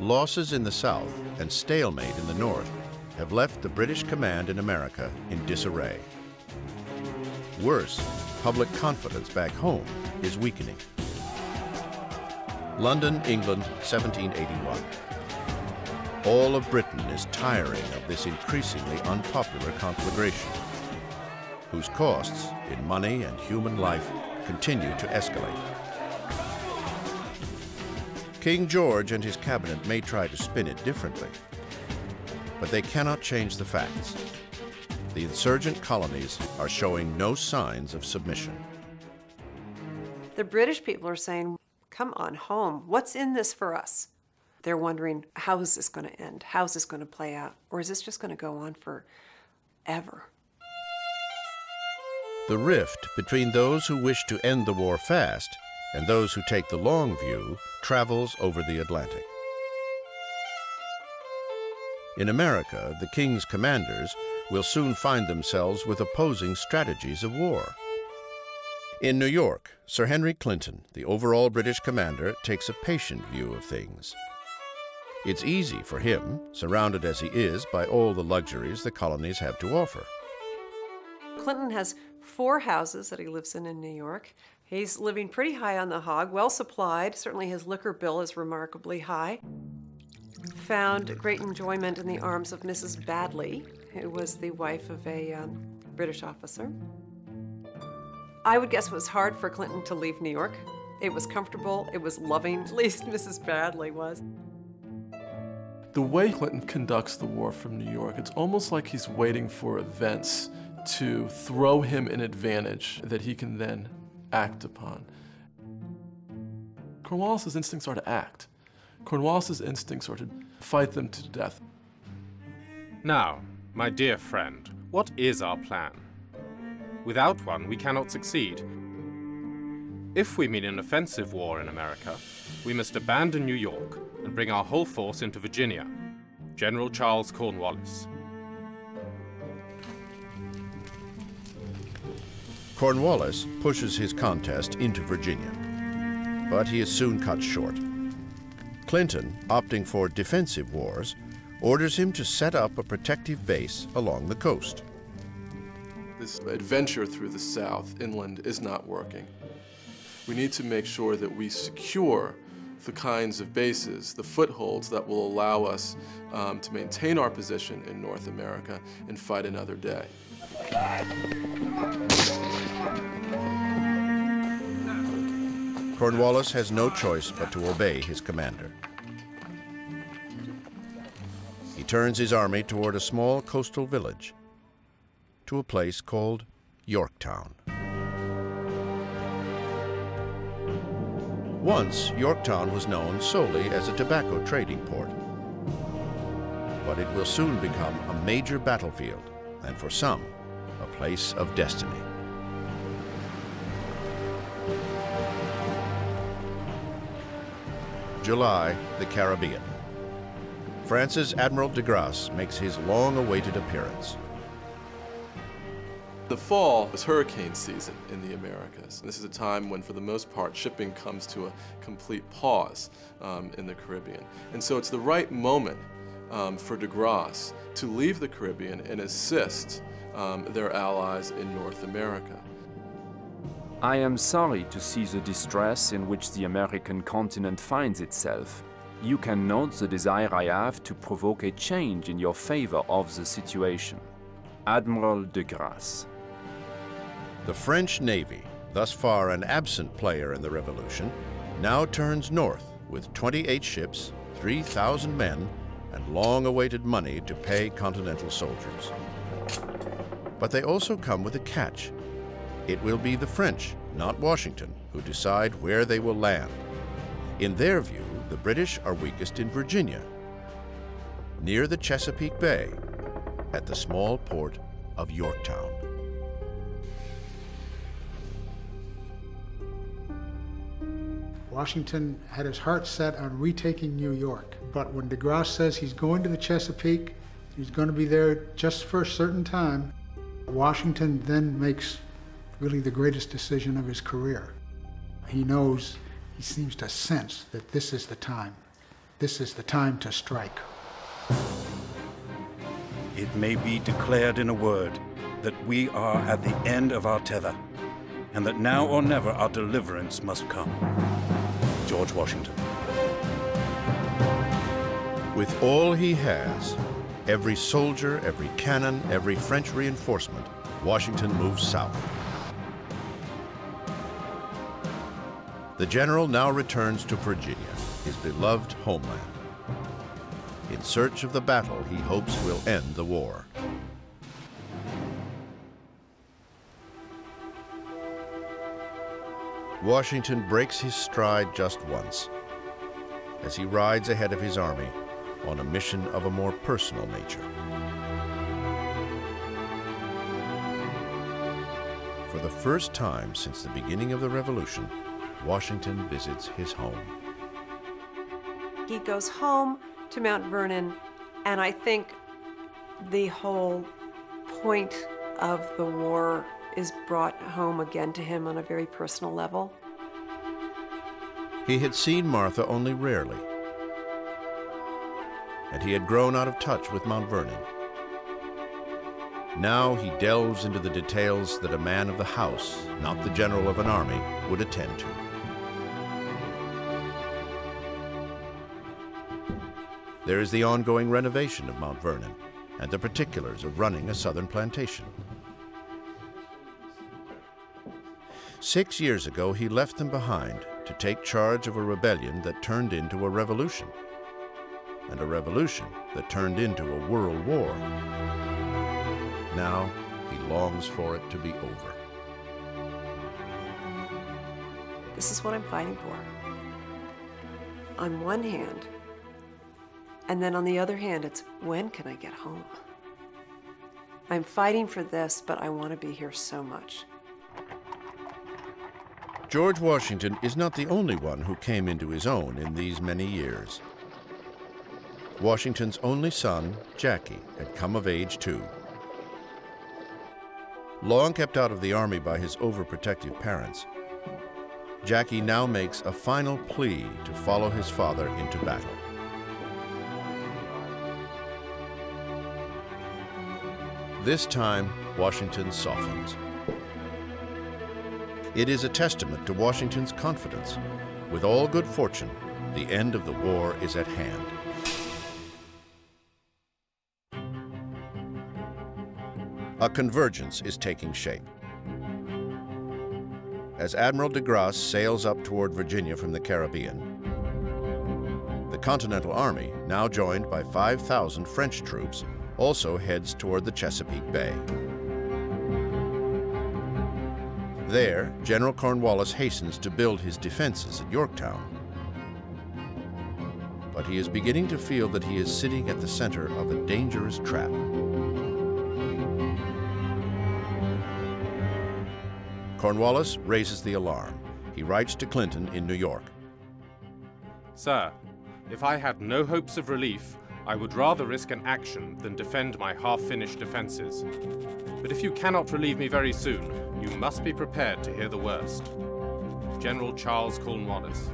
losses in the South and stalemate in the North have left the British command in America in disarray. Worse, public confidence back home is weakening. London, England, 1781. All of Britain is tiring of this increasingly unpopular conflagration, whose costs in money and human life continue to escalate. King George and his cabinet may try to spin it differently, but they cannot change the facts. The insurgent colonies are showing no signs of submission. The British people are saying, come on home, what's in this for us? They're wondering, how is this going to end? How is this going to play out? Or is this just going to go on forever? The rift between those who wish to end the war fast and those who take the long view travels over the Atlantic. In America, the King's commanders will soon find themselves with opposing strategies of war. In New York, Sir Henry Clinton, the overall British commander, takes a patient view of things. It's easy for him, surrounded as he is by all the luxuries the colonies have to offer. Clinton has 4 houses that he lives in New York. He's living pretty high on the hog, well supplied. Certainly his liquor bill is remarkably high. Found great enjoyment in the arms of Mrs. Badley, who was the wife of a British officer. I would guess it was hard for Clinton to leave New York. It was comfortable, it was loving, at least Mrs. Badley was. The way Clinton conducts the war from New York, it's almost like he's waiting for events to throw him an advantage that he can then act upon. Cornwallis's instincts are to act. Cornwallis's instincts are to fight them to death. Now, my dear friend, what is our plan? Without one, we cannot succeed. If we mean an offensive war in America, we must abandon New York and bring our whole force into Virginia. General Charles Cornwallis. Cornwallis pushes his contest into Virginia, but he is soon cut short. Clinton, opting for defensive wars, orders him to set up a protective base along the coast. This adventure through the South, inland, is not working. We need to make sure that we secure the kinds of bases, the footholds that will allow us to maintain our position in North America and fight another day. Cornwallis has no choice but to obey his commander. He turns his army toward a small coastal village, to a place called Yorktown. Once, Yorktown was known solely as a tobacco trading port, but it will soon become a major battlefield, and for some, a place of destiny. July, the Caribbean. France's Admiral de Grasse makes his long-awaited appearance. The fall is hurricane season in the Americas. This is a time when, for the most part, shipping comes to a complete pause in the Caribbean. And so it's the right moment for de Grasse to leave the Caribbean and assist their allies in North America. I am sorry to see the distress in which the American continent finds itself. You can note the desire I have to provoke a change in your favor of the situation. Admiral de Grasse. The French Navy, thus far an absent player in the Revolution, now turns north with 28 ships, 3,000 men, and long-awaited money to pay Continental soldiers. But they also come with a catch. It will be the French, not Washington, who decide where they will land. In their view, the British are weakest in Virginia, near the Chesapeake Bay, at the small port of Yorktown. Washington had his heart set on retaking New York, but when de Grasse says he's going to the Chesapeake, he's going to be there just for a certain time, Washington then makes really the greatest decision of his career. He knows, he seems to sense that this is the time this is the time to strike. It may be declared in a word that we are at the end of our tether, and that now or never our deliverance must come. George Washington. With all he has, every soldier, every cannon, every French reinforcement, Washington moves south. The general now returns to Virginia, his beloved homeland, in search of the battle he hopes will end the war. Washington breaks his stride just once, as he rides ahead of his army on a mission of a more personal nature. For the first time since the beginning of the Revolution, Washington visits his home. He goes home to Mount Vernon, and I think the whole point of the war is brought home again to him on a very personal level. He had seen Martha only rarely, and he had grown out of touch with Mount Vernon. Now he delves into the details that a man of the house, not the general of an army, would attend to. There is the ongoing renovation of Mount Vernon and the particulars of running a southern plantation. 6 years ago, he left them behind to take charge of a rebellion that turned into a revolution, and a revolution that turned into a world war. Now, he longs for it to be over. This is what I'm fighting for. On one hand, and then on the other hand, it's when can I get home? I'm fighting for this, but I want to be here so much. George Washington is not the only one who came into his own in these many years. Washington's only son, Jackie, had come of age too. Long kept out of the army by his overprotective parents, Jackie now makes a final plea to follow his father into battle. This time, Washington softens. It is a testament to Washington's confidence. With all good fortune, the end of the war is at hand. A convergence is taking shape. As Admiral de Grasse sails up toward Virginia from the Caribbean, the Continental Army, now joined by 5,000 French troops, also heads toward the Chesapeake Bay. There, General Cornwallis hastens to build his defenses at Yorktown. But he is beginning to feel that he is sitting at the center of a dangerous trap. Cornwallis raises the alarm. He writes to Clinton in New York. Sir, if I had no hopes of relief, I would rather risk an action than defend my half-finished defenses. But if you cannot relieve me very soon, you must be prepared to hear the worst. General Charles Cornwallis.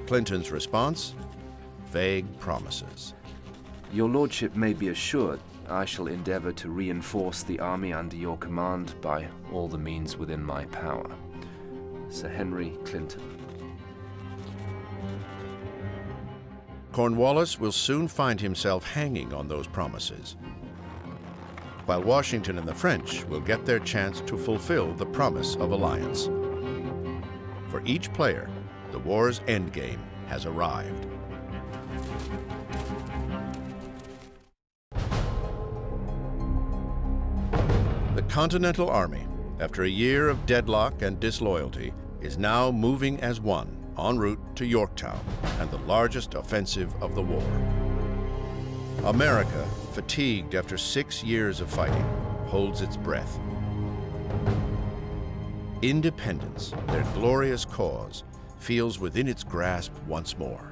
Clinton's response? Vague promises. Your lordship may be assured I shall endeavor to reinforce the army under your command by all the means within my power. Sir Henry Clinton. Cornwallis will soon find himself hanging on those promises, while Washington and the French will get their chance to fulfill the promise of alliance. For each player, the war's endgame has arrived. The Continental Army, after a year of deadlock and disloyalty, is now moving as one en route to Yorktown and the largest offensive of the war. America, fatigued after 6 years of fighting, holds its breath. Independence, their glorious cause, feels within its grasp once more.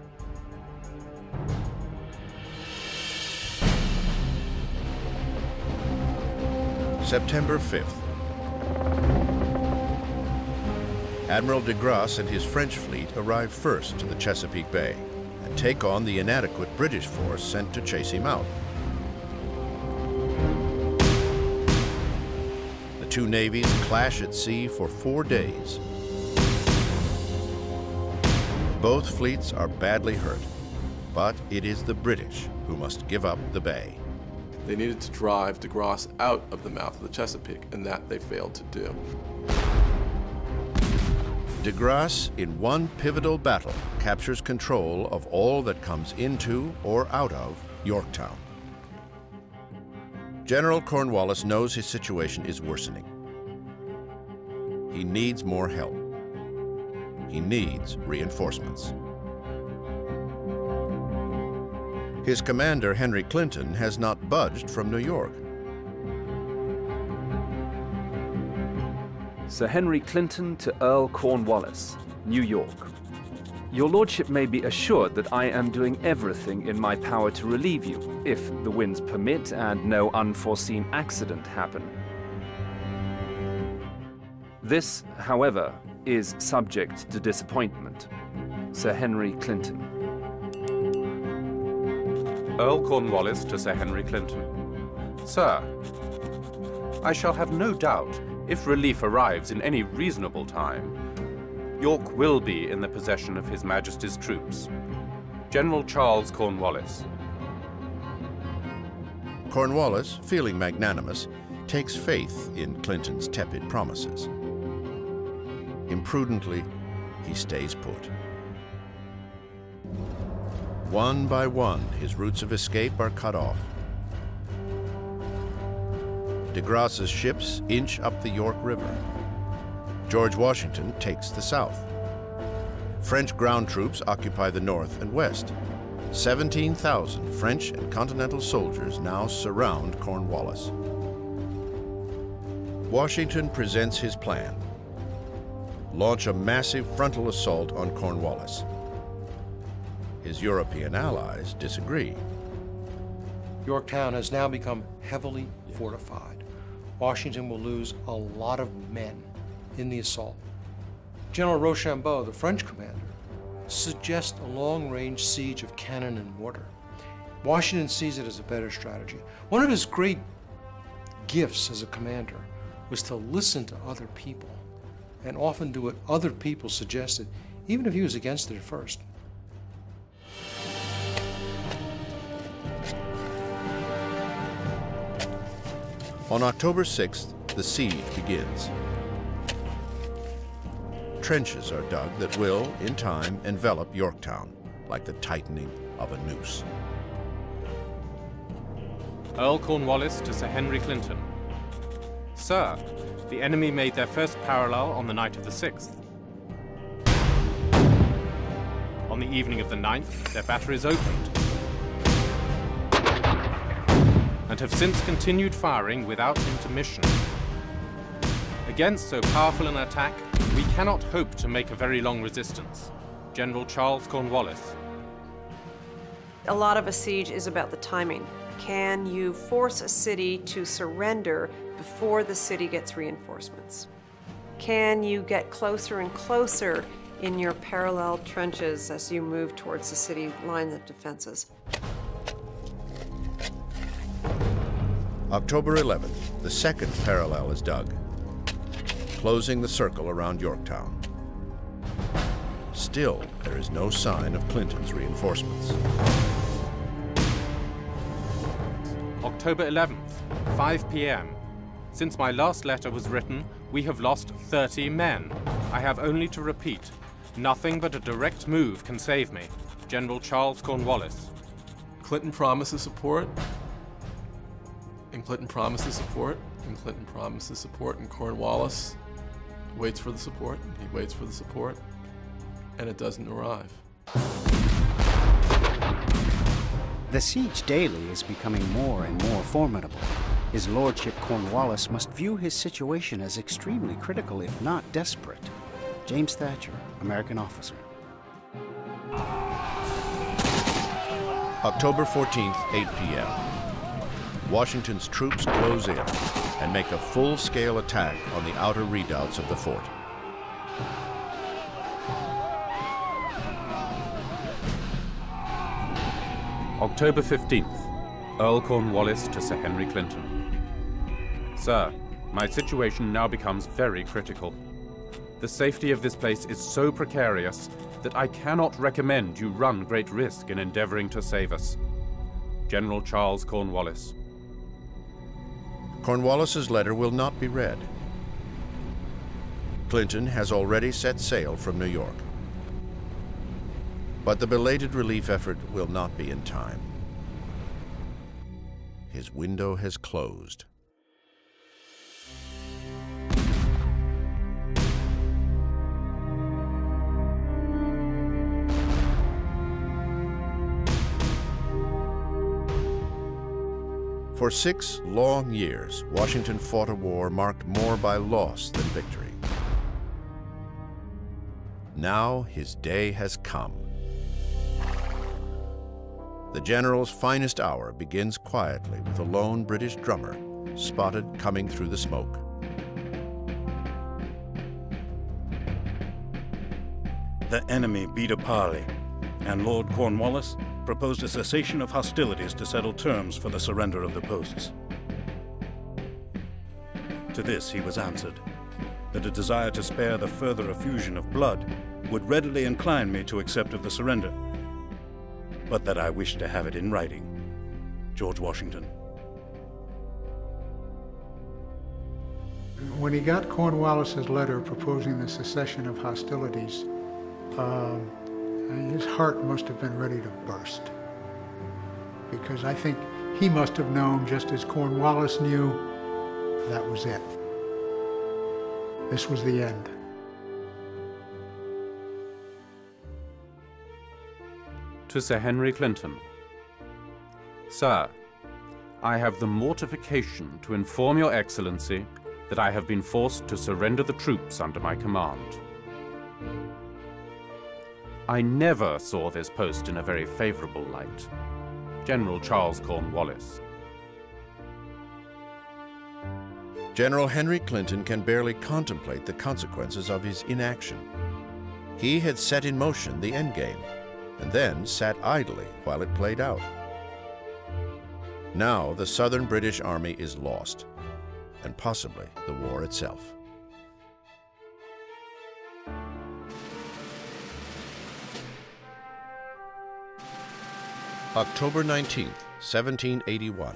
September 5th. Admiral de Grasse and his French fleet arrive first to the Chesapeake Bay and take on the inadequate British force sent to chase him out. The two navies clash at sea for 4 days. Both fleets are badly hurt, but it is the British who must give up the bay. They needed to drive de Grasse out of the mouth of the Chesapeake, and that they failed to do. De Grasse, in one pivotal battle, captures control of all that comes into or out of Yorktown. General Cornwallis knows his situation is worsening. He needs more help. He needs reinforcements. His commander, Henry Clinton, has not budged from New York. Sir Henry Clinton to Earl Cornwallis, New York. Your lordship may be assured that I am doing everything in my power to relieve you, if the winds permit and no unforeseen accident happen. This, however, is subject to disappointment. Sir Henry Clinton. Earl Cornwallis to Sir Henry Clinton. Sir, I shall have no doubt, if relief arrives in any reasonable time, York will be in the possession of His Majesty's troops. General Charles Cornwallis. Cornwallis, feeling magnanimous, takes faith in Clinton's tepid promises. Imprudently, he stays put. One by one, his routes of escape are cut off. De Grasse's ships inch up the York River. George Washington takes the south. French ground troops occupy the north and west. 17,000 French and Continental soldiers now surround Cornwallis. Washington presents his plan. Launch a massive frontal assault on Cornwallis. His European allies disagree. Yorktown has now become heavily fortified. Washington will lose a lot of men in the assault. General Rochambeau, the French commander, suggests a long-range siege of cannon and mortar. Washington sees it as a better strategy. One of his great gifts as a commander was to listen to other people and often do what other people suggested, even if he was against it at first. On October 6th, the siege begins. Trenches are dug that will, in time, envelop Yorktown, like the tightening of a noose. Earl Cornwallis to Sir Henry Clinton. Sir, the enemy made their first parallel on the night of the 6th. On the evening of the 9th, their batteries opened, and have since continued firing without intermission. Against so powerful an attack, we cannot hope to make a very long resistance. General Charles Cornwallis. A lot of a siege is about the timing. Can you force a city to surrender before the city gets reinforcements? Can you get closer and closer in your parallel trenches as you move towards the city line of defenses? October 11th, the second parallel is dug, closing the circle around Yorktown. Still, there is no sign of Clinton's reinforcements. October 11th, 5 p.m. Since my last letter was written, we have lost 30 men. I have only to repeat, nothing but a direct move can save me. General Charles Cornwallis. Clinton promises support, and Clinton promises support, and Clinton promises support, and Cornwallis waits for the support, and he waits for the support, and it doesn't arrive. The siege daily is becoming more and more formidable. His Lordship Cornwallis must view his situation as extremely critical, if not desperate. James Thatcher, American officer. October 14th, 8 p.m. Washington's troops close in and make a full-scale attack on the outer redoubts of the fort. October 15th, Earl Cornwallis to Sir Henry Clinton. Sir, my situation now becomes very critical. The safety of this place is so precarious that I cannot recommend you run great risk in endeavoring to save us. General Charles Cornwallis. Cornwallis's letter will not be read. Clinton has already set sail from New York. But the belated relief effort will not be in time. His window has closed. For 6 long years, Washington fought a war marked more by loss than victory. Now his day has come. The general's finest hour begins quietly with a lone British drummer spotted coming through the smoke. The enemy beat a parley, and Lord Cornwallis proposed a cessation of hostilities to settle terms for the surrender of the posts. To this he was answered that a desire to spare the further effusion of blood would readily incline me to accept of the surrender, but that I wished to have it in writing. George Washington. When he got Cornwallis's letter proposing the cessation of hostilities, his heart must have been ready to burst. Because I think he must have known, just as Cornwallis knew, that was it. This was the end. To Sir Henry Clinton. Sir, I have the mortification to inform Your Excellency that I have been forced to surrender the troops under my command. I never saw this post in a very favorable light. General Charles Cornwallis. General Henry Clinton can barely contemplate the consequences of his inaction. He had set in motion the endgame, and then sat idly while it played out. Now the Southern British Army is lost, and possibly the war itself. October 19th, 1781.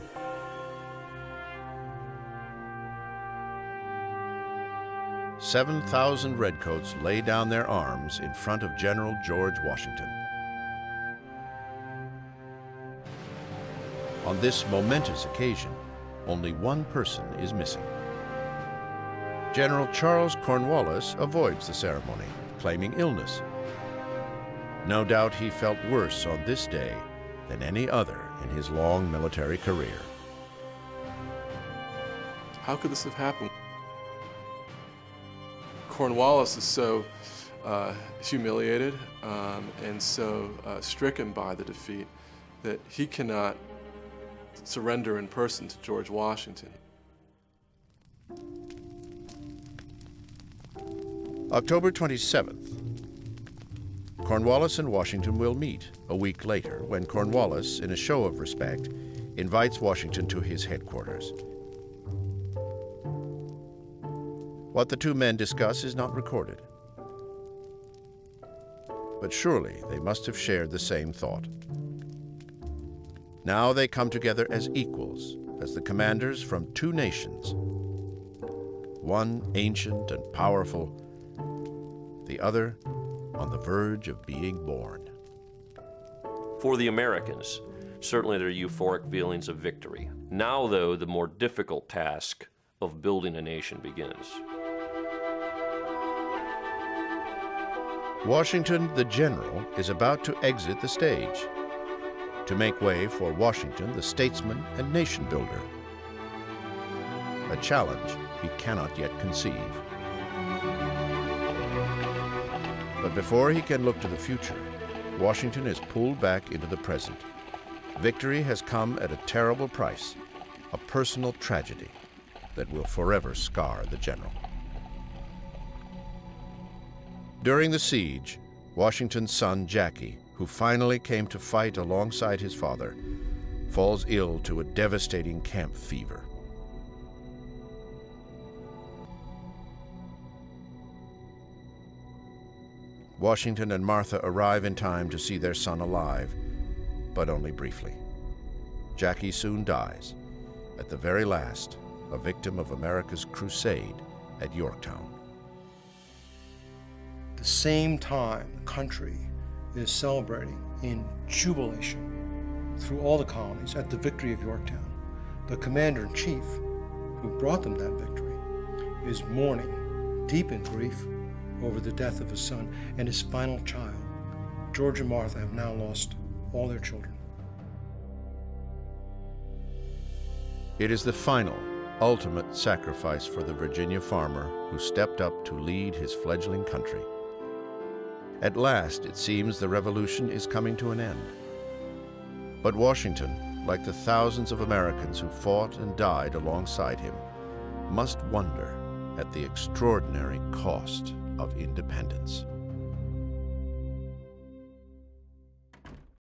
"7,000 redcoats lay down their arms in front of General George Washington. On this momentous occasion, only one person is missing. General Charles Cornwallis avoids the ceremony, claiming illness. No doubt he felt worse on this day than any other in his long military career. How could this have happened? Cornwallis is so humiliated and so stricken by the defeat that he cannot surrender in person to George Washington. October 27th. Cornwallis and Washington will meet a week later when Cornwallis, in a show of respect, invites Washington to his headquarters. What the two men discuss is not recorded. But surely they must have shared the same thought. Now they come together as equals, as the commanders from two nations, one ancient and powerful, the other on the verge of being born. For the Americans, certainly there are euphoric feelings of victory. Now, though, the more difficult task of building a nation begins. Washington, the general, is about to exit the stage to make way for Washington, the statesman and nation builder. A challenge he cannot yet conceive. But before he can look to the future, Washington is pulled back into the present. Victory has come at a terrible price, a personal tragedy that will forever scar the general. During the siege, Washington's son, Jackie, who finally came to fight alongside his father, falls ill to a devastating camp fever. Washington and Martha arrive in time to see their son alive, but only briefly. Jackie soon dies, at the very last, a victim of America's crusade at Yorktown. At the same time, the country is celebrating in jubilation through all the colonies at the victory of Yorktown. The commander-in-chief, who brought them that victory, is mourning, deep in grief, over the death of his son and his final child. George and Martha have now lost all their children. It is the final, ultimate sacrifice for the Virginia farmer who stepped up to lead his fledgling country. At last, it seems the Revolution is coming to an end. But Washington, like the thousands of Americans who fought and died alongside him, must wonder at the extraordinary cost of independence.